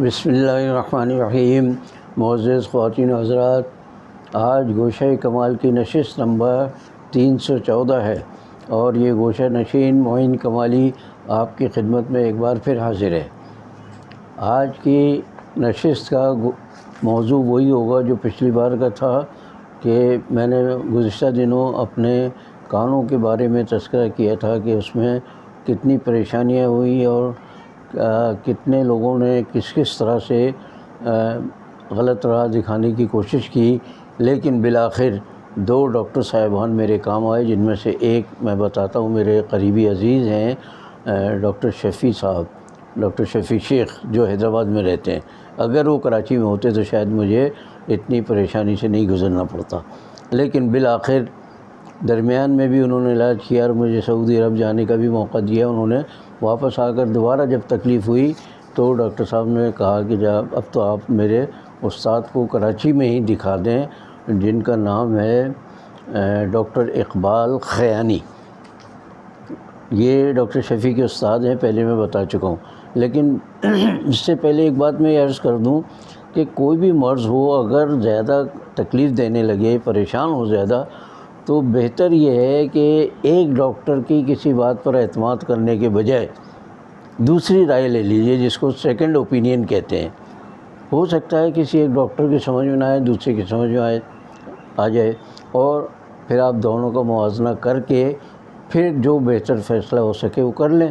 بسم اللہ الرحمن الرحیم۔ معزز خواتین و حضرات، آج گوشہ کمال کی نشست نمبر 314 ہے اور یہ گوشہ نشین معین کمالی آپ کی خدمت میں ایک بار پھر حاضر ہے۔ آج کی نشست کا موضوع وہی ہوگا جو پچھلی بار کا تھا کہ میں نے گزشتہ دنوں اپنے کانوں کے بارے میں تذکرہ کیا تھا کہ اس میں کتنی پریشانیاں ہوئی اور کتنے لوگوں نے کس طرح سے غلط راہ دکھانے کی کوشش کی، لیکن بالآخر 2 ڈاکٹر صاحبان میرے کام آئے، جن میں سے ایک میں بتاتا ہوں، میرے قریبی عزیز ہیں ڈاکٹر شفیع صاحب، ڈاکٹر شفیع شیخ، جو حیدرآباد میں رہتے ہیں۔ اگر وہ کراچی میں ہوتے تو شاید مجھے اتنی پریشانی سے نہیں گزرنا پڑتا، لیکن بالآخر درمیان میں بھی انہوں نے علاج کیا اور مجھے سعودی عرب جانے کا بھی موقع دیا۔ انہوں نے واپس آ کر دوبارہ جب تکلیف ہوئی تو ڈاکٹر صاحب نے کہا کہ جب اب تو آپ میرے استاد کو کراچی میں ہی دکھا دیں، جن کا نام ہے ڈاکٹر اقبال خیانی۔ یہ ڈاکٹر شفیع کے استاد ہیں، پہلے میں بتا چکا ہوں، لیکن اس سے پہلے ایک بات میں عرض کر دوں کہ کوئی بھی مرض ہو، اگر زیادہ تکلیف دینے لگے، پریشان ہو زیادہ، تو بہتر یہ ہے کہ ایک ڈاکٹر کی کسی بات پر اعتماد کرنے کے بجائے دوسری رائے لے لیجئے، جس کو سیکنڈ اوپینین کہتے ہیں۔ ہو سکتا ہے کسی ایک ڈاکٹر کی سمجھ میں نہ آئے، دوسرے کی سمجھ میں آ جائے، اور پھر آپ دونوں کا موازنہ کر کے پھر جو بہتر فیصلہ ہو سکے وہ کر لیں۔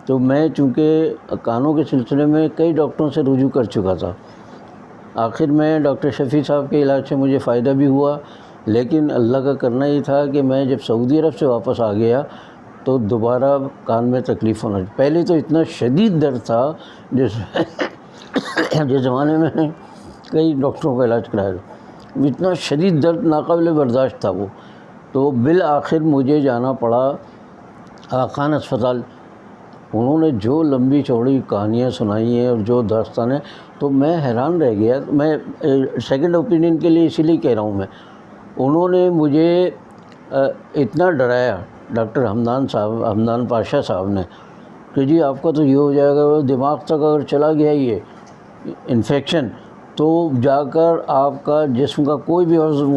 تو میں چونکہ کانوں کے سلسلے میں کئی ڈاکٹروں سے رجوع کر چکا تھا، آخر میں ڈاکٹر شفیع صاحب کے علاج سے مجھے فائدہ بھی ہوا، لیکن اللہ کا کرنا یہ تھا کہ میں جب سعودی عرب سے واپس آ گیا تو دوبارہ کان میں تکلیف ہونا، پہلے تو اتنا شدید درد تھا جس زمانے میں نے کئی ڈاکٹروں کا علاج کرایا، اتنا شدید درد ناقابل برداشت تھا وہ، تو بالآخر مجھے جانا پڑا آغا خان اسپتال۔ انہوں نے جو لمبی چوڑی کہانیاں سنائی ہیں اور جو داستانیں، تو میں حیران رہ گیا۔ میں سیکنڈ اوپینین کے لیے اسی لیے کہہ رہا ہوں، میں انہوں نے مجھے اتنا ڈرایا، ڈاکٹر حمدان پاشا صاحب نے، کہ جی آپ کا تو یہ ہو جائے گا، دماغ تک اگر چلا گیا یہ انفیکشن تو جا کر آپ کا جسم کا کوئی بھی عضو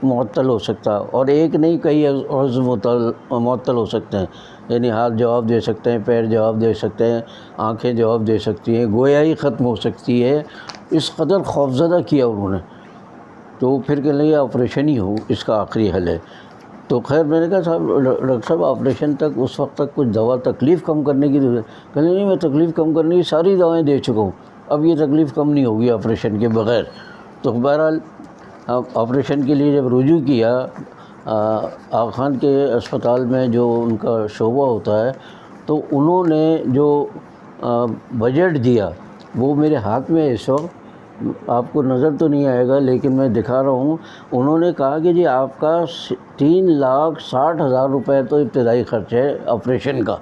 معطل ہو سکتا ہے، اور ایک نہیں کئی عضو معطل ہو سکتے ہیں، یعنی ہاتھ جواب دے سکتے ہیں، پیر جواب دے سکتے ہیں، آنکھیں جواب دے سکتی ہیں، گویائی ختم ہو سکتی ہے۔ اس قدر خوفزدہ کیا انہوں نے، تو پھر کہنے لگے آپریشن ہی ہو اس کا آخری حل ہے۔ تو خیر میں نے کہا صاحب ڈاکٹر صاحب آپریشن تک اس وقت تک کچھ دوا تکلیف کم کرنے کی ضرورت، کہنے نہیں میں تکلیف کم کرنے کی ساری دوائیں دے چکا ہوں، اب یہ تکلیف کم نہیں ہوگی آپریشن کے بغیر۔ تو بہرحال آپریشن کے لیے جب رجوع کیا آغا خان کے اسپتال میں، جو ان کا شعبہ ہوتا ہے، تو انہوں نے جو بجٹ دیا وہ میرے ہاتھ میں اس وقت آپ کو نظر تو نہیں آئے گا، لیکن میں دکھا رہا ہوں۔ انہوں نے کہا کہ جی آپ کا 3,60,000 روپے تو ابتدائی خرچ ہے آپریشن کا،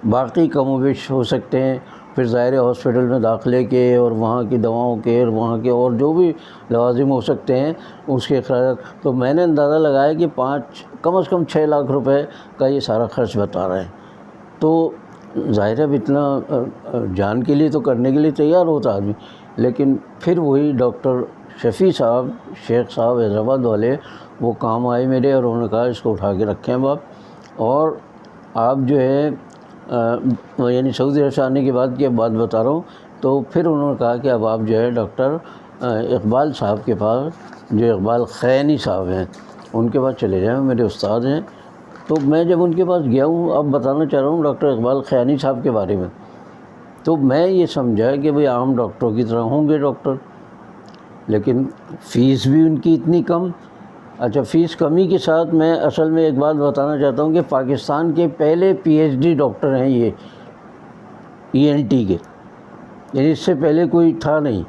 باقی کم و بیش ہو سکتے ہیں، پھر ظاہر ہاسپٹل میں داخلے کے اور وہاں کی دواؤں کے اور وہاں کے اور جو بھی لوازم ہو سکتے ہیں اس کے اخراجات۔ تو میں نے اندازہ لگایا کہ کم از کم 6 لاکھ روپے کا یہ سارا خرچ بتا رہے ہیں۔ تو ظاہر ہے اتنا جان کے لیے تو کرنے کے لیے تیار ہوتا آدمی، لیکن پھر وہی ڈاکٹر شفیع صاحب، شیخ صاحب حیدرآباد والے، وہ کام آئے میرے، اور انہوں نے کہا اس کو اٹھا کے رکھیں اب آپ، اور آپ جو ہے یعنی سعودی عرب سے آنے کے بعد کی اب بات بتا رہا ہوں، تو پھر انہوں نے کہا کہ اب آپ جو ہے ڈاکٹر اقبال صاحب کے پاس، جو اقبال خیانی صاحب ہیں، ان کے پاس چلے جائیں، میرے استاد ہیں۔ تو میں جب ان کے پاس گیا ہوں، اب بتانا چاہ رہا ہوں ڈاکٹر اقبال خیانی صاحب کے بارے میں، تو میں یہ سمجھا کہ بھئی عام ڈاکٹروں کی طرح ہوں گے ڈاکٹر، لیکن فیس بھی ان کی اتنی کم۔ اچھا، فیس کمی کے ساتھ میں اصل میں ایک بات بتانا چاہتا ہوں کہ پاکستان کے پہلے پی ایچ ڈی ڈاکٹر ہیں یہ ENT کے، یعنی اس سے پہلے کوئی تھا نہیں،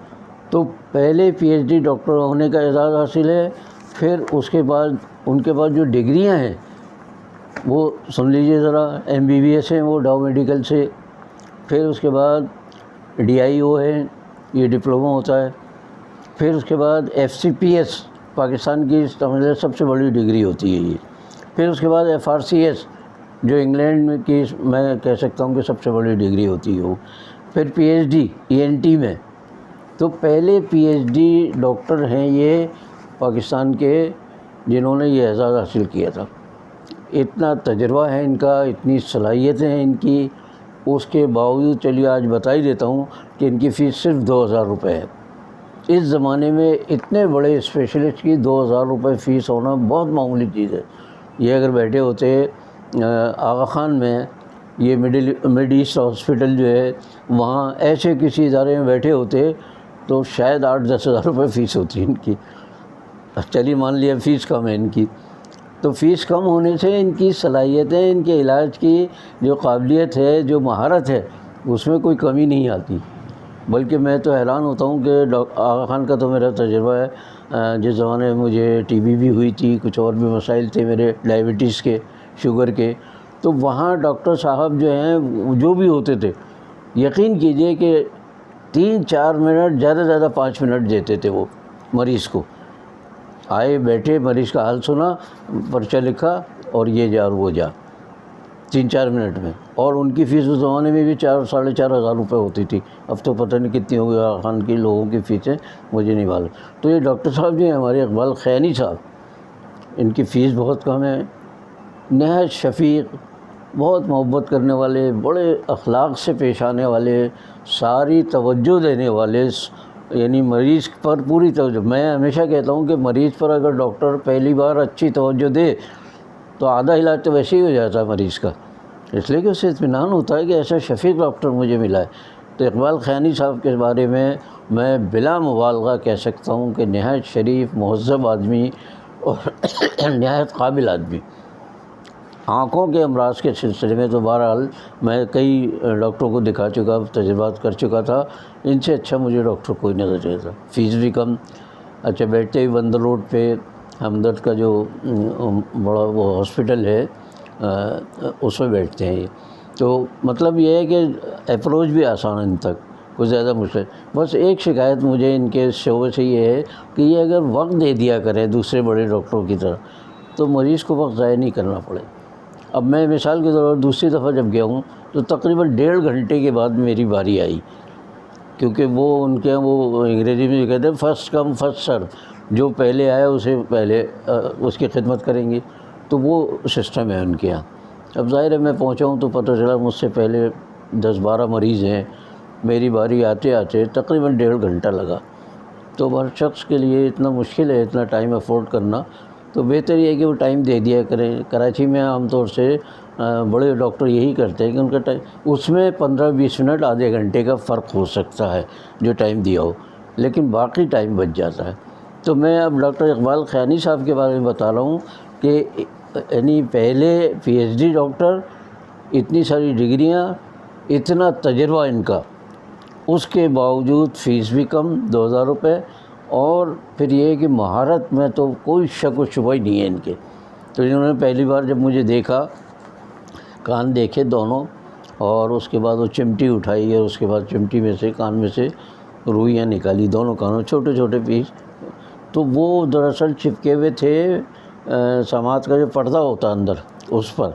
تو پہلے پی ایچ ڈی ڈاکٹر ہونے کا اعزاز حاصل ہے۔ پھر اس کے بعد ان کے پاس جو ڈگریاں ہیں وہ سن لیجئے ذرا، MBBS ہیں وہ ڈاؤ میڈیکل سے، پھر اس کے بعد DIO ہے، یہ ڈپلومہ ہوتا ہے، پھر اس کے بعد FCPS پاکستان کی سب سے بڑی ڈگری ہوتی ہے یہ، پھر اس کے بعد FRCS جو انگلینڈ کی میں کہہ سکتا ہوں کہ سب سے بڑی ڈگری ہوتی ہے وہ، پھر PhD ENT میں، تو پہلے پی ایچ ڈی ڈاکٹر ہیں یہ پاکستان کے جنہوں نے یہ اعزاز حاصل کیا تھا. اتنا تجربہ ہے ان کا، اتنی صلاحیتیں ہیں ان کی، اس کے باوجود چلیے آج بتا ہی دیتا ہوں کہ ان کی فیس صرف 2000 روپے ہے. اس زمانے میں اتنے بڑے اسپیشلسٹ کی 2000 روپے فیس ہونا بہت معمولی چیز ہے. یہ اگر بیٹھے ہوتے آغا خان میں، یہ مڈ ایسٹ ہاسپٹل جو ہے وہاں ایسے کسی ادارے میں بیٹھے ہوتے تو شاید 8-10 ہزار روپے فیس ہوتی ان کی. چلیے مان لیا فیس کم ہے ان کی، تو فیس کم ہونے سے ان کی صلاحیتیں، ان کے علاج کی جو قابلیت ہے، جو مہارت ہے، اس میں کوئی کمی نہیں آتی. بلکہ میں تو حیران ہوتا ہوں کہ آغا خان کا تو میرا تجربہ ہے. جس زمانے میں مجھے ٹی بی بھی ہوئی تھی، کچھ اور بھی مسائل تھے میرے ڈائبٹیز کے، شوگر کے، تو وہاں ڈاکٹر صاحب جو ہیں جو بھی ہوتے تھے، یقین کیجئے کہ 3-4 منٹ، زیادہ سے زیادہ 5 منٹ دیتے تھے وہ مریض کو. آئے بیٹھے، مریض کا حال سنا، پرچہ لکھا اور یہ جا اور وہ جا 3-4 منٹ میں. اور ان کی فیس اس زمانے میں بھی 4-4.5 ہزار روپے ہوتی تھی. اب تو پتہ نہیں کتنی ہو گئی آغا خان کی لوگوں کی فیسیں، مجھے نہیں معلوم. تو یہ ڈاکٹر صاحب جو ہیں ہمارے اقبال خیانی صاحب، ان کی فیس بہت کم ہے. نہایت شفیق، بہت محبت کرنے والے، بڑے اخلاق سے پیش آنے والے، ساری توجہ دینے والے، یعنی مریض پر پوری توجہ. میں ہمیشہ کہتا ہوں کہ مریض پر اگر ڈاکٹر پہلی بار اچھی توجہ دے تو آدھا علاج تو ویسے ہی ہو جاتا ہے مریض کا، اس لیے کہ اسے اطمینان ہوتا ہے کہ ایسا شفیق ڈاکٹر مجھے ملا ہے. تو اقبال خیانی صاحب کے بارے میں بلا مبالغہ کہہ سکتا ہوں کہ نہایت شریف، مہذب آدمی اور نہایت قابل آدمی. آنکھوں کے امراض کے سلسلے میں تو بہرحال میں کئی ڈاکٹروں کو دکھا چکا، تجربات کر چکا تھا، ان سے اچھا مجھے ڈاکٹر کوئی نظر نہیں تھا. فیس بھی کم. اچھا، بیٹھتے ہی بندر روڈ پہ ہمدرد کا جو بڑا وہ ہاسپٹل ہے اس میں بیٹھتے ہیں یہ. تو مطلب یہ ہے کہ اپروچ بھی آسان ہے ان تک، کوئی زیادہ مشکل. بس ایک شکایت مجھے ان کے شعبے سے یہ ہے کہ یہ اگر وقت دے دیا کرے دوسرے بڑے ڈاکٹروں کی طرح تو مریض کو وقت ضائع نہیں کرنا پڑے. اب میں مثال کے طور پر دوسری دفعہ جب گیا ہوں تو تقریباً 1.5 گھنٹے کے بعد میری باری آئی، کیونکہ وہ ان کے وہ انگریزی میں کہتے ہیں فرسٹ کم فرسٹ سرو، جو پہلے آیا اسے پہلے اس کی خدمت کریں گے. تو وہ سسٹم ہے ان کے یہاں. اب ظاہر ہے میں پہنچا ہوں تو پتہ چلا مجھ سے پہلے 10-12 مریض ہیں. میری باری آتے آتے تقریباً 1.5 گھنٹہ لگا. تو ہر شخص کے لیے اتنا مشکل ہے اتنا ٹائم افورڈ کرنا، تو بہتر یہ ہے کہ وہ ٹائم دے دیا کریں. کراچی میں عام طور سے بڑے ڈاکٹر یہی کرتے ہیں کہ ان کا ٹائم، اس میں 15-20 منٹ، آدھے گھنٹے کا فرق ہو سکتا ہے جو ٹائم دیا ہو، لیکن باقی ٹائم بچ جاتا ہے. تو میں اب ڈاکٹر اقبال خیانی صاحب کے بارے میں بتا رہا ہوں کہ یعنی پہلے پی ایچ ڈی ڈاکٹر، اتنی ساری ڈگریاں، اتنا تجربہ ان کا، اس کے باوجود فیس بھی کم 2000 روپے. اور پھر یہ ہے کہ مہارت میں تو کوئی شک و شبہ ہی نہیں ہے ان کے. تو انہوں نے پہلی بار جب مجھے دیکھا، کان دیکھے دونوں، اور اس کے بعد وہ چمٹی اٹھائی اور اس کے بعد چمٹی میں سے، کان میں سے روئیاں نکالی، دونوں کانوں چھوٹے چھوٹے پیس. تو وہ دراصل چپکے ہوئے تھے سماعت کا جو پردہ ہوتا اندر اس پر،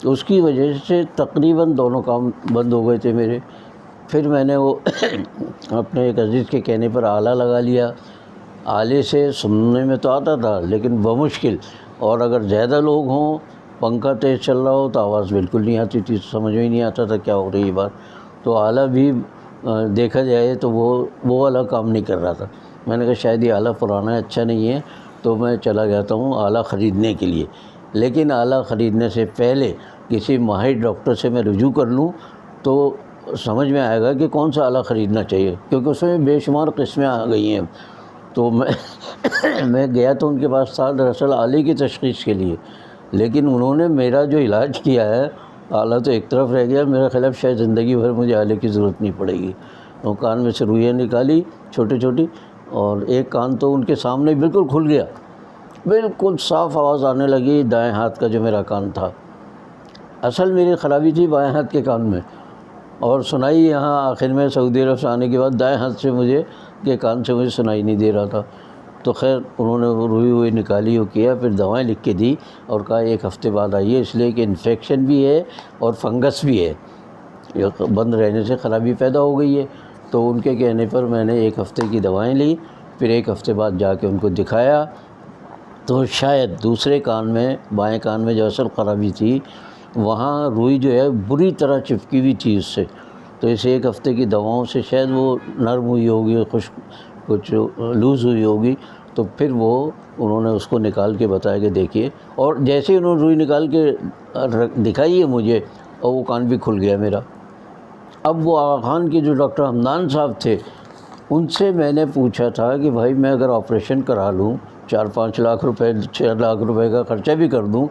اس کی وجہ سے تقریباً دونوں کام بند ہو گئے تھے میرے. پھر میں نے وہ اپنے ایک عزیز کے کہنے پر آلہ لگا لیا. آلے سے سننے میں تو آتا تھا لیکن بمشکل، اور اگر زیادہ لوگ ہوں، پنکھا تیز چل رہا ہو تو آواز بالکل نہیں آتی تھی، سمجھ میں ہی نہیں آتا تھا کیا ہو رہی ہے بات. تو آلہ بھی دیکھا جائے تو وہ والا کام نہیں کر رہا تھا. میں نے کہا شاید یہ آلہ پرانا ہے، اچھا نہیں ہے، تو میں چلا جاتا ہوں آلہ خریدنے کے لیے. لیکن آلہ خریدنے سے پہلے کسی ماہر ڈاکٹر سے میں رجوع کر لوں تو سمجھ میں آئے گا کہ کون سا آلہ خریدنا چاہیے، کیونکہ اس میں بے شمار قسمیں آ گئی ہیں. تو میں گیا تو ان کے پاس تھا دراصل آلے کی تشخیص کے لیے، لیکن انہوں نے میرا جو علاج کیا ہے، آلہ تو ایک طرف رہ گیا، میرا خیال شاید زندگی بھر مجھے آلے کی ضرورت نہیں پڑے گی. اور کان میں سے روئیاں نکالی چھوٹی چھوٹی، اور ایک کان تو ان کے سامنے بالکل کھل گیا، بالکل صاف آواز آنے لگی. دائیں ہاتھ کا جو میرا کان تھا، اصل میری خرابی تھی بائیں ہاتھ کے کان میں، اور سنائی یہاں آخر میں سعودی عرب سے آنے کے بعد دائیں ہاتھ سے مجھے کے کان سے مجھے سنائی نہیں دے رہا تھا. تو خیر انہوں نے وہ روئی ہوئی نکالی، وہ کیا، پھر دوائیں لکھ کے دی اور کہا 1 ہفتے بعد آئیے، اس لیے کہ انفیکشن بھی ہے اور فنگس بھی ہے، یہ بند رہنے سے خرابی پیدا ہو گئی ہے. تو ان کے کہنے پر میں نے 1 ہفتے کی دوائیں لی، پھر 1 ہفتے بعد جا کے ان کو دکھایا، تو شاید دوسرے کان میں، بائیں کان میں جو اصل خرابی تھی وہاں روئی جو ہے بری طرح چپکی ہوئی تھی اس سے، تو اس 1 ہفتے کی دواؤں سے شاید وہ نرم ہوئی ہوگی، کچھ لوز ہوئی ہوگی، تو پھر وہ انہوں نے اس کو نکال کے بتایا کہ دیکھیے، اور جیسے ہی انہوں نے روئی نکال کے دکھائی ہے مجھے، اور وہ کان بھی کھل گیا میرا۔ اب وہ آغا خان کے جو ڈاکٹر حمدان صاحب تھے، ان سے میں نے پوچھا تھا کہ بھائی میں اگر آپریشن کرا لوں، 4-5 لاکھ روپے 6 لاکھ روپے کا خرچہ بھی کر دوں،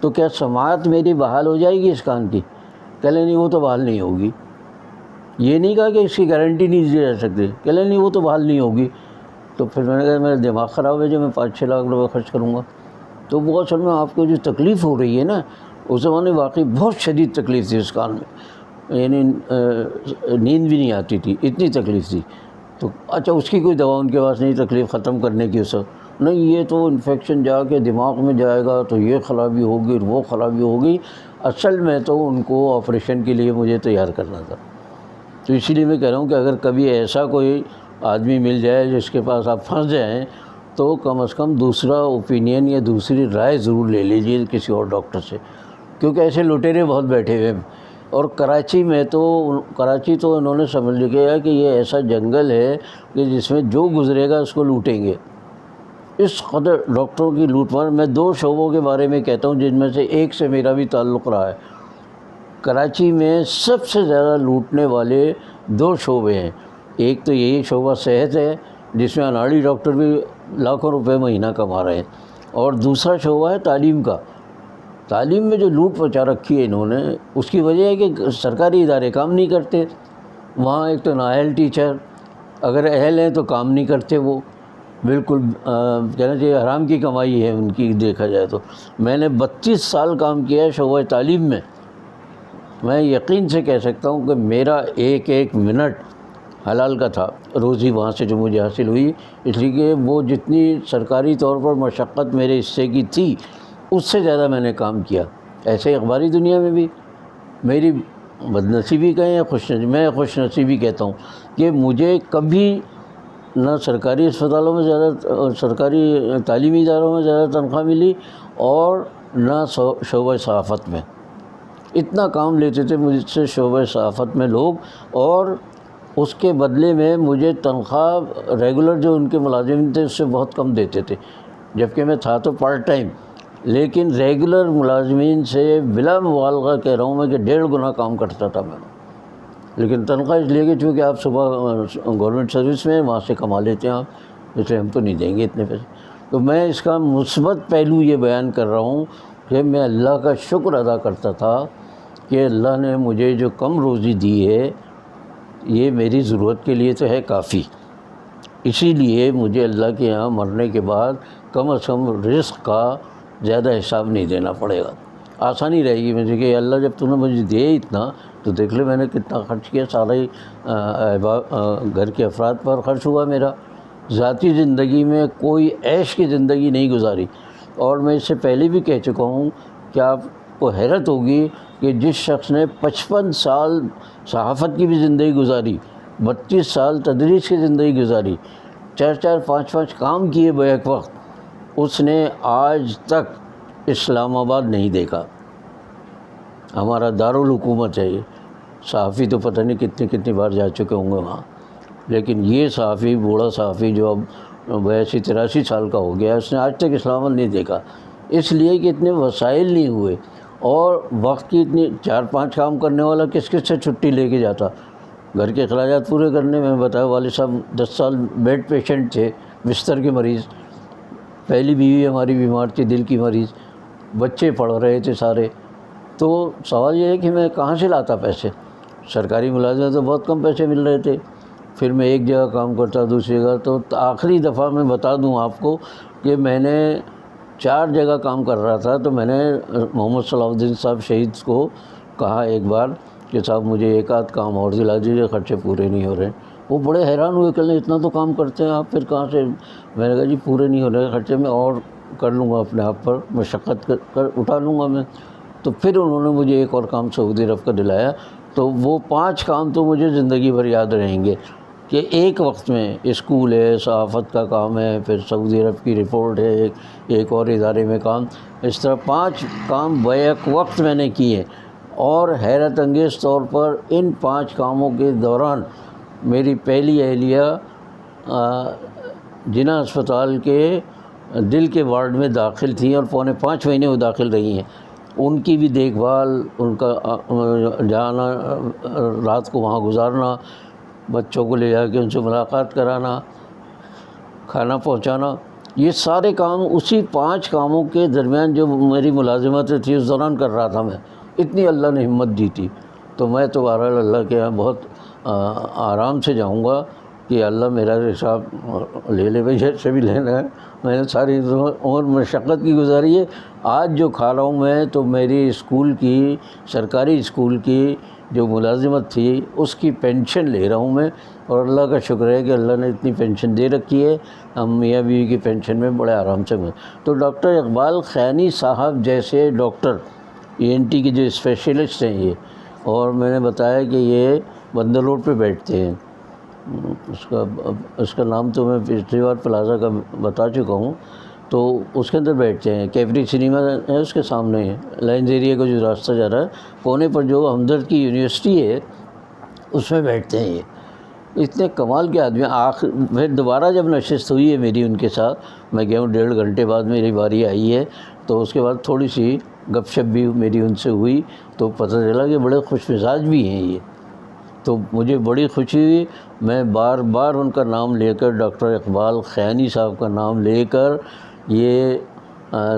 تو کیا سماعت میری بحال ہو جائے گی اس کان کی؟ کہہ لیں نہیں وہ تو بحال نہیں ہوگی۔ یہ نہیں کہا کہ اس کی گارنٹی نہیں دی جا سکتی، کہہ لیں نہیں وہ تو بحال نہیں ہوگی۔ تو پھر میں نے کہا میرا دماغ خراب ہے جو میں 5-6 لاکھ روپے خرچ کروں گا؟ تو وہ اصل میں آپ کو جو تکلیف ہو رہی ہے نا، اس زمانے واقعی بہت شدید تکلیف تھی اس کان میں، یعنی نیند بھی نہیں آتی تھی، اتنی تکلیف تھی۔ تو اچھا اس کی کوئی دوا ان کے پاس نہیں تکلیف ختم کرنے کی؟ اس وقت نہیں، یہ تو انفیکشن جا کے دماغ میں جائے گا تو یہ خرابی ہوگی، وہ خرابی ہوگی۔ اصل میں تو ان کو آپریشن کے لیے مجھے تیار کرنا تھا۔ تو اسی لیے میں کہہ رہا ہوں کہ اگر کبھی ایسا کوئی آدمی مل جائے جس کے پاس آپ پھنس جائیں، تو کم از کم دوسرا اوپینین یا دوسری رائے ضرور لے لیجیے کسی اور ڈاکٹر سے، کیونکہ ایسے لٹیرے بہت بیٹھے ہوئے ہیں۔ اور کراچی تو انہوں نے سمجھ لیا کہ یہ ایسا جنگل ہے کہ جس میں جو گزرے گا اس کو لوٹیں گے۔ اس قدر ڈاکٹروں کی لوٹ مار۔ میں 2 شعبوں کے بارے میں کہتا ہوں جن میں سے ایک سے میرا بھی تعلق رہا ہے۔ کراچی میں سب سے زیادہ لوٹنے والے 2 شعبے ہیں۔ ایک تو یہی شعبہ صحت ہے جس میں اناڑی ڈاکٹر بھی لاکھوں روپے مہینہ کما رہے ہیں، اور دوسرا شعبہ ہے تعلیم کا۔ تعلیم میں جو لوٹ مچا رکھی ہے انہوں نے، اس کی وجہ ہے کہ سرکاری ادارے کام نہیں کرتے۔ وہاں ایک تو نااہل ٹیچر، اگر اہل ہیں تو کام نہیں کرتے، وہ بالکل کہنا چاہیے حرام کی کمائی ہے ان کی دیکھا جائے تو۔ میں نے 32 سال کام کیا ہے شعبہ تعلیم میں، میں یقین سے کہہ سکتا ہوں کہ میرا ایک منٹ حلال کا تھا روزی وہاں سے جو مجھے حاصل ہوئی، اس لیے کہ وہ جتنی سرکاری طور پر مشقت میرے حصے کی تھی اس سے زیادہ میں نے کام کیا۔ ایسے اخباری دنیا میں بھی میری بدنصیبی کہیں یا میں خوش نصیبی کہتا ہوں کہ مجھے کبھی نہ سرکاری اسپتالوں میں زیادہ، سرکاری تعلیمی اداروں میں زیادہ تنخواہ ملی، اور نہ شعبہ صحافت میں۔ اتنا کام لیتے تھے مجھ سے شعبہ صحافت میں لوگ، اور اس کے بدلے میں مجھے تنخواہ ریگولر جو ان کے ملازم تھے اس سے بہت کم دیتے تھے، جبکہ میں تھا تو پارٹ ٹائم، لیکن ریگولر ملازمین سے بلا مبالغہ کہہ رہا ہوں میں کہ 1.5 گنا کام کرتا تھا میں، لیکن تنخواہ اس لیے کہ چونکہ آپ صبح گورنمنٹ سروس میں وہاں سے کما لیتے ہیں آپ، اس لیے ہم تو نہیں دیں گے اتنے پیسے۔ تو میں اس کا مثبت پہلو یہ بیان کر رہا ہوں کہ میں اللہ کا شکر ادا کرتا تھا کہ اللہ نے مجھے جو کم روزی دی ہے یہ میری ضرورت کے لیے تو ہے کافی، اسی لیے مجھے اللہ کے یہاں مرنے کے بعد کم از کم رزق کا زیادہ حساب نہیں دینا پڑے گا، آسانی رہے گی مجھے کہ اللہ جب تم نے مجھے دیا اتنا تو دیکھ لے میں نے کتنا خرچ کیا، سارے گھر کے افراد پر خرچ ہوا میرا، ذاتی زندگی میں کوئی عیش کی زندگی نہیں گزاری۔ اور میں اس سے پہلے بھی کہہ چکا ہوں کہ آپ کو حیرت ہوگی کہ جس شخص نے 55 سال صحافت کی بھی زندگی گزاری، 32 سال تدریس کی زندگی گزاری، 4 5 کام کیے بیک وقت، اس نے آج تک اسلام آباد نہیں دیکھا۔ ہمارا دارالحکومت ہے یہ، صحافی تو پتہ نہیں کتنی بار جا چکے ہوں گے وہاں، لیکن یہ صحافی، بوڑھا صحافی جو اب 82-83 سال کا ہو گیا، اس نے آج تک اسلام آباد نہیں دیکھا، اس لیے کہ اتنے وسائل نہیں ہوئے، اور وقت کی اتنی 4-5 کام کرنے والا کس سے چھٹی لے کے جاتا گھر کے اخراجات پورے کرنے میں؟ بتایا والد صاحب 10 سال بیڈ پیشنٹ تھے، بستر کے مریض، پہلی بیوی ہماری بیمار تھی، دل کی مریض، بچے پڑھ رہے تھے سارے، تو سوال یہ ہے کہ میں کہاں سے لاتا پیسے؟ سرکاری ملازمت تو بہت کم پیسے مل رہے تھے، پھر میں ایک جگہ کام کرتا دوسری جگہ، تو آخری دفعہ میں بتا دوں آپ کو کہ میں نے 4 جگہ کام کر رہا تھا، تو میں نے محمد صلاح الدین صاحب شہید کو کہا ایک بار کہ صاحب مجھے ایک آدھ کام اور دلا دیجیے، خرچے پورے نہیں ہو رہے۔ وہ بڑے حیران ہوئے کہ اتنا تو کام کرتے ہیں آپ، پھر کہاں سے؟ میں نے کہا جی پورے نہیں ہو رہے خرچے، میں اور کر لوں گا اپنے آپ پر، مشقت کر اٹھا لوں گا میں۔ تو پھر انہوں نے مجھے ایک اور کام سعودی عرب کا دلایا، تو وہ 5 کام تو مجھے زندگی بھر یاد رہیں گے۔ کہ ایک وقت میں اسکول ہے، صحافت کا کام ہے، پھر سعودی عرب کی رپورٹ ہے، ایک اور ادارے میں کام، اس طرح 5 کام بیک وقت میں نے کیے، اور حیرت انگیز طور پر ان 5 کاموں کے دوران میری پہلی اہلیہ جناح اسپتال کے دل کے وارڈ میں داخل تھیں، اور پونے 5 مہینے وہ داخل رہی ہیں۔ ان کی بھی دیکھ بھال، ان کا جانا، رات کو وہاں گزارنا، بچوں کو لے جا کے ان سے ملاقات کرانا، کھانا پہنچانا، یہ سارے کام اسی 5 کاموں کے درمیان جو میری ملازمتیں تھی اس دوران کر رہا تھا میں۔ اتنی اللہ نے ہمت دی تھی۔ تو میں تو بہرحال اللہ کے یہاں بہت آرام سے جاؤں گا کہ اللہ میرا حساب لے لے بھائی، جیسے بھی لینا ہے۔ میں نے ساری عمر مشقت کی گزاری ہے۔ آج جو کھا رہا ہوں میں، تو میری اسکول کی، سرکاری اسکول کی جو ملازمت تھی اس کی پینشن لے رہا ہوں میں، اور اللہ کا شکر ہے کہ اللہ نے اتنی پینشن دے رکھی ہے۔ ہم میاں بیوی کی پینشن میں بڑے آرام سے میں۔ تو ڈاکٹر اقبال خیانی صاحب جیسے ڈاکٹر ENT کے جو اسپیشلسٹ ہیں یہ، اور میں نے بتایا کہ یہ بندر روڈ پہ بیٹھتے ہیں، اس کا نام تو میں پچھلی بار پلازا کا بتا چکا ہوں، تو اس کے اندر بیٹھتے ہیں، کیپری سنیما ہے اس کے سامنے ہے، لائنز ایریا کا جو راستہ جا رہا ہے کونے پر، جو ہمدرد کی یونیورسٹی ہے اس میں بیٹھتے ہیں یہ۔ اتنے کمال کے آدمی۔ پھر دوبارہ جب نشست ہوئی ہے میری ان کے ساتھ، میں گیا ہوں 1.5 گھنٹے بعد میری باری آئی ہے، تو اس کے بعد تھوڑی سی گپ شپ بھی میری ان سے ہوئی، تو پتہ چلا کہ بڑے خوش مزاج بھی ہیں یہ۔ تو مجھے بڑی خوشی ہوئی۔ میں بار بار ان کا نام لے کر، ڈاکٹر اقبال خیانی صاحب کا نام لے کر یہ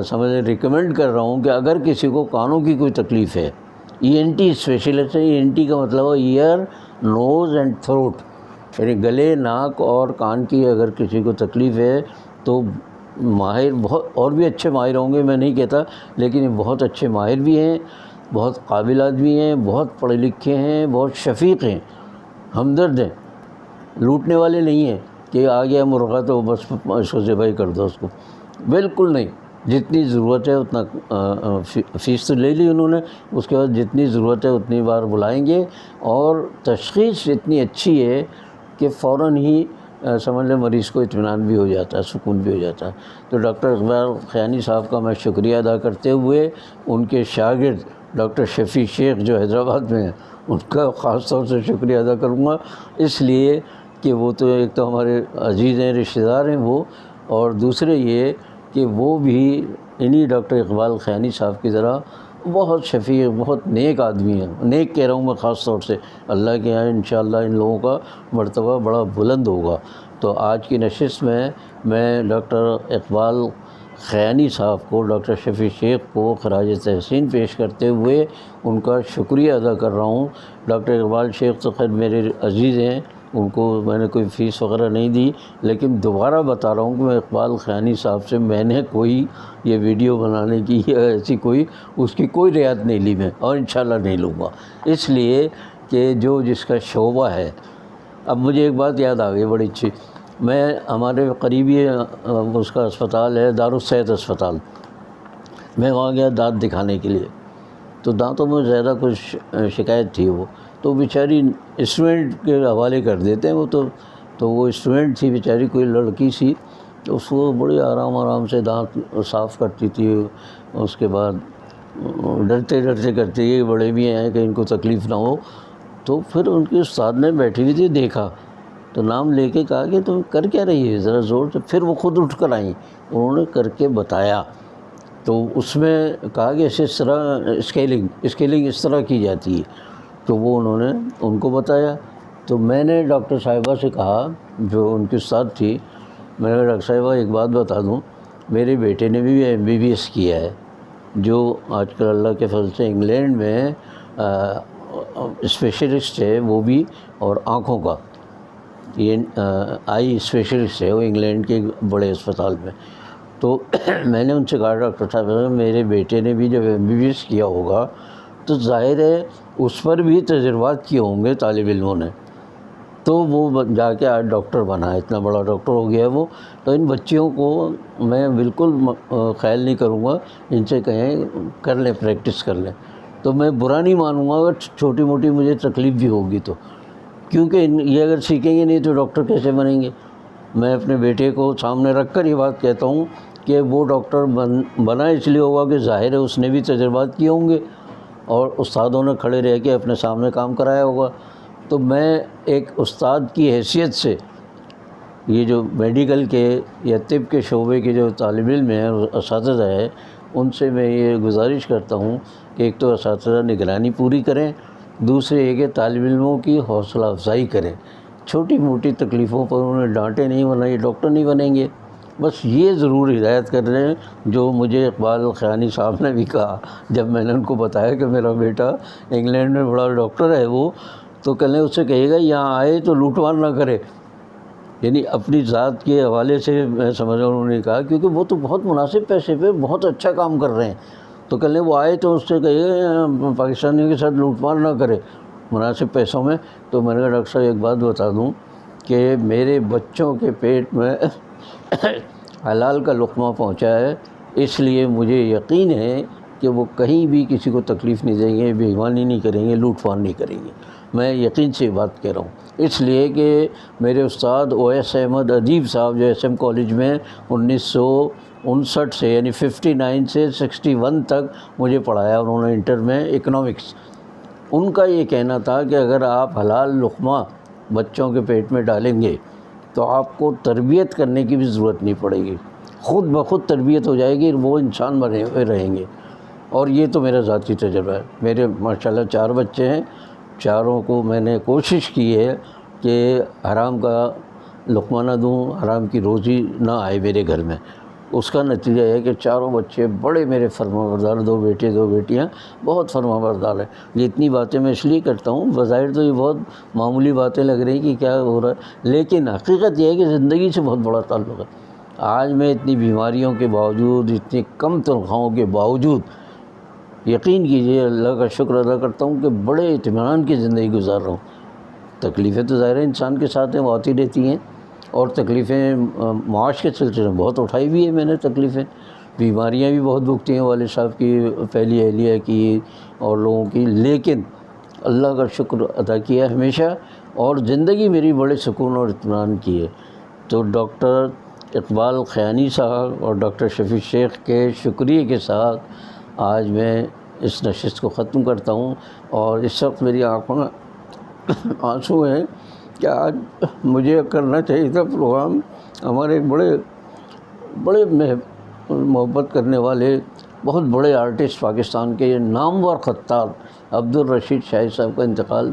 سمجھ ریکمینڈ کر رہا ہوں کہ اگر کسی کو کانوں کی کوئی تکلیف ہے، ENT اسپیشلسٹ ہے۔ ENT کا مطلب ہے ایئر، نوز اینڈ تھروٹ، یعنی گلے، ناک اور کان کی اگر کسی کو تکلیف ہے تو ماہر بہت، اور بھی اچھے ماہر ہوں گے میں نہیں کہتا، لیکن یہ بہت اچھے ماہر بھی ہیں، بہت قابل آدمی ہیں، بہت پڑھے لکھے ہیں، بہت شفیق ہیں، ہمدرد ہیں، لوٹنے والے نہیں ہیں کہ آ گیا مرغہ تو بس اس کو ذبح کر دو اس کو، بالکل نہیں۔ جتنی ضرورت ہے اتنا فیس تو لے لی انہوں نے، اس کے بعد جتنی ضرورت ہے اتنی بار بلائیں گے، اور تشخیص اتنی اچھی ہے کہ فوراً ہی سمجھ لیں مریض کو اطمینان بھی ہو جاتا ہے، سکون بھی ہو جاتا ہے۔ تو ڈاکٹر اقبال خیانی صاحب کا میں شکریہ ادا کرتے ہوئے، ان کے شاگرد ڈاکٹر شفیع شیخ جو حیدرآباد میں ہیں، ان کا خاص طور سے شکریہ ادا کروں گا، اس لیے کہ وہ تو ایک تو ہمارے عزیز ہیں، رشتہ دار ہیں وہ، اور دوسرے یہ کہ وہ بھی انہی ڈاکٹر اقبال خیانی صاحب کی طرح بہت شفیع، بہت نیک آدمی ہیں۔ نیک کہہ رہا ہوں میں خاص طور سے، اللہ کے یہاں انشاءاللہ ان لوگوں کا مرتبہ بڑا بلند ہوگا۔ تو آج کی نشست میں ڈاکٹر اقبال خیانی صاحب کو، ڈاکٹر شفیع شیخ کو خراج تحسین پیش کرتے ہوئے ان کا شکریہ ادا کر رہا ہوں۔ ڈاکٹر اقبال شیخ تو خیر میرے عزیز ہیں، ان کو میں نے کوئی فیس وغیرہ نہیں دی، لیکن دوبارہ بتا رہا ہوں کہ میں اقبال خیانی صاحب سے میں نے کوئی یہ ویڈیو بنانے کی یا ایسی کوئی اس کی کوئی رعایت نہیں لی میں، اور انشاءاللہ نہیں لوں گا، اس لیے کہ جو جس کا شعبہ ہے۔ اب مجھے ایک بات یاد آ گئی بڑی اچھی، میں ہمارے قریبی اس کا اسپتال ہے دارالصحت اسپتال، میں وہاں گیا دانت دکھانے کے لیے، تو دانتوں میں زیادہ کچھ شکایت تھی، وہ تو بیچاری انسٹرومنٹ کے حوالے کر دیتے ہیں وہ تو وہ انسٹرومنٹ تھی بیچاری، کوئی لڑکی سی، تو اس کو بڑی آرام سے دانت صاف کرتی تھی، اس کے بعد ڈرتے کرتی ہے، بڑے بھی ہیں کہ ان کو تکلیف نہ ہو۔ تو پھر ان کی استاد نے بیٹھی ہوئی تھی، دیکھا تو نام لے کے کہا کہ تم کر کیا رہی ہے ذرا زور سے، پھر وہ خود اٹھ کر آئیں، انہوں نے کر کے بتایا، تو اس میں کہا کہ اس طرح اسکیلنگ اس طرح کی جاتی ہے، تو وہ انہوں نے ان کو بتایا۔ تو میں نے ڈاکٹر صاحبہ سے کہا جو ان کی استاد تھی، میں نے کہا ڈاکٹر صاحبہ ایک بات بتا دوں، میرے بیٹے نے بھی MBBS کیا ہے، جو آج کل اللہ کے فضل سے انگلینڈ میں اسپیشلسٹ ہے وہ بھی، اور آنکھوں کا یہ آئی اسپیشلسٹ ہے وہ انگلینڈ کے بڑے اسپتال میں۔ تو میں نے ان سے کہا ڈاکٹر صاحب میرے بیٹے نے بھی جب MBBS کیا ہوگا تو ظاہر ہے اس پر بھی تجربات کیے ہوں گے طالب علموں نے، تو وہ جا کے آج ڈاکٹر بنا ہے، اتنا بڑا ڈاکٹر ہو گیا ہے وہ۔ تو ان بچیوں کو میں بالکل خیال نہیں کروں گا، ان سے کہیں کر لیں، پریکٹس کر لیں، تو میں برا نہیں مانوں گا اگر چھوٹی موٹی مجھے تکلیف بھی ہوگی تو، کیونکہ یہ اگر سیکھیں گے نہیں تو ڈاکٹر کیسے بنیں گے؟ میں اپنے بیٹے کو سامنے رکھ کر یہ بات کہتا ہوں کہ وہ ڈاکٹر بنا اس لیے ہوگا کہ ظاہر ہے اس نے بھی تجربات کیے ہوں گے اور استادوں نے کھڑے رہ کے اپنے سامنے کام کرایا ہوگا۔ تو میں ایک استاد کی حیثیت سے یہ جو میڈیکل کے یا طب کے شعبے کے جو طالب علم ہیں اور اساتذہ ہیں، ان سے میں یہ گزارش کرتا ہوں کہ ایک تو اساتذہ نگرانی پوری کریں، دوسرے یہ کہ طالب علموں کی حوصلہ افزائی کریں، چھوٹی موٹی تکلیفوں پر انہیں ڈانٹیں نہیں، ورنہ یہ ڈاکٹر نہیں بنیں گے۔ بس یہ ضرور ہدایت کر رہے ہیں جو مجھے اقبال خیانی صاحب نے بھی کہا جب میں نے ان کو بتایا کہ میرا بیٹا انگلینڈ میں بڑا ڈاکٹر ہے وہ، تو کل اس سے کہے گا یہاں آئے تو لوٹ مار نہ کرے، یعنی اپنی ذات کے حوالے سے میں سمجھ رہا ہوں انہوں نے کہا، کیونکہ وہ تو بہت مناسب پیسے پہ بہت اچھا کام کر رہے ہیں، تو کل وہ آئے تو اس سے کہے گا پاکستانیوں کے ساتھ لوٹ مار نہ کرے مناسب پیسوں میں۔ تو میں نے کہا ڈاکٹر صاحب ایک بات بتا دوں کہ میرے بچوں کے پیٹ میں حلال کا لقمہ پہنچا ہے، اس لیے مجھے یقین ہے کہ وہ کہیں بھی کسی کو تکلیف نہیں دیں گے، بے ایمانی نہیں کریں گے، لوٹ پھان نہیں کریں گے۔ میں یقین سے یہ بات کہہ رہا ہوں، اس لیے کہ میرے استاد او ایس احمد ادیب صاحب جو ایس ایم کالج میں 1959 سے یعنی 59 سے 61 تک مجھے پڑھایا انہوں نے انٹر میں اکنامکس، ان کا یہ کہنا تھا کہ اگر آپ حلال لقمہ بچوں کے پیٹ میں ڈالیں گے تو آپ کو تربیت کرنے کی بھی ضرورت نہیں پڑے گی، خود بخود تربیت ہو جائے گی، وہ انسان بنے ہوئے رہیں گے۔ اور یہ تو میرا ذاتی تجربہ ہے۔ میرے ماشاءاللہ 4 بچے ہیں، چاروں کو میں نے کوشش کی ہے کہ حرام کا لقمہ نہ دوں، حرام کی روزی نہ آئے میرے گھر میں۔ اس کا نتیجہ ہے کہ چاروں بچے بڑے میرے فرما بردار، 2 بیٹے 2 بیٹیاں، بہت فرما بردار ہیں۔ یہ اتنی باتیں میں اس لیے کرتا ہوں، بظاہر تو یہ بہت معمولی باتیں لگ رہی ہیں کہ کیا ہو رہا ہے، لیکن حقیقت یہ ہے کہ زندگی سے بہت بڑا تعلق ہے۔ آج میں اتنی بیماریوں کے باوجود، اتنی کم تنخواہوں کے باوجود، یقین کیجئے اللہ کا شکر ادا کرتا ہوں کہ بڑے اطمینان کی زندگی گزار رہا ہوں۔ تکلیفیں تو ظاہر ہے انسان کے ساتھ ہیں، وہ آتی رہتی ہیں، اور تکلیفیں معاش کے سلسلے میں بہت اٹھائی بھی ہے میں نے تکلیفیں، بیماریاں بھی بہت بھگتی ہیں والد صاحب کی، پہلی اہلیہ کی اور لوگوں کی، لیکن اللہ کا شکر ادا کیا ہمیشہ، اور زندگی میری بڑے سکون اور اطمینان کی ہے۔ تو ڈاکٹر اقبال خیانی صاحب اور ڈاکٹر شفیع شیخ کے شکریہ کے ساتھ آج میں اس نشست کو ختم کرتا ہوں، اور اس وقت میری آنکھوں میں آنسو ہیں کہ آج مجھے کرنا چاہیے تھا پروگرام ہمارے بڑے محبت کرنے والے بہت بڑے آرٹسٹ پاکستان کے نامور خطاط عبدالرشید شاہد صاحب کا انتقال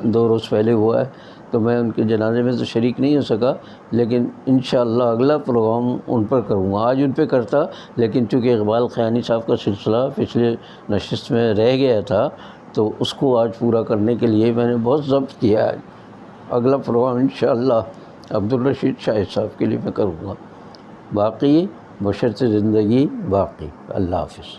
2 روز پہلے ہوا ہے، تو میں ان کے جنازے میں تو شریک نہیں ہو سکا، لیکن انشاءاللہ اگلا پروگرام ان پر کروں گا۔ آج ان پہ کرتا، لیکن چونکہ اقبال خیانی صاحب کا سلسلہ پچھلے نشست میں رہ گیا تھا، تو اس کو آج پورا کرنے کے لیے میں نے بہت ضبط کیا ہے۔ اگلا پروگرام انشاءاللہ عبدالرشید شاہد صاحب کے لیے میں کروں گا۔ باقی بشرط زندگی باقی۔ اللہ حافظ۔